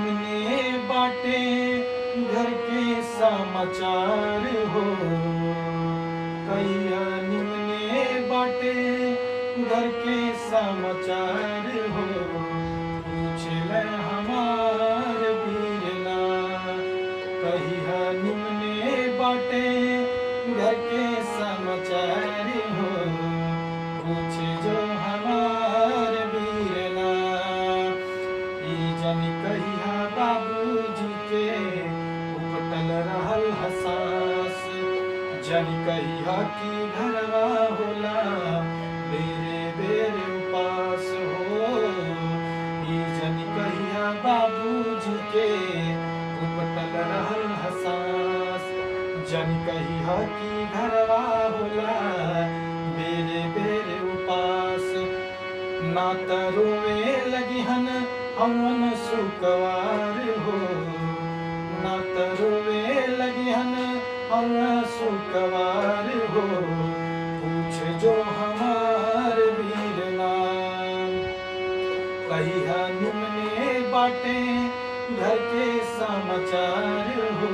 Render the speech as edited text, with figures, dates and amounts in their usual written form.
निमने बाटे घर के समाचार हो। कहिया निमने बाटे घर के समाचार हो। पूछल हमार बीरना कहिया निमने बाटे घर के समाचार हो। पूछ जो हमार बीरना ई जन कहिया बाबूजी के उपटल रहल हसास। जन कहिया की घरवा होला बेरे बेरे उपास हो। ई जन कहिया बाबूजी के उपटल रहल हसास। जन कहिया की घरवा होला बेरे बेरे उपास। ना त रोवे लगिहन हमन सुकवार हो। ना त रोवे लगिहन हम सुकवार हो। पूछ जो हमार बीरना कहिया निमने बाटे घर के समाचार हो।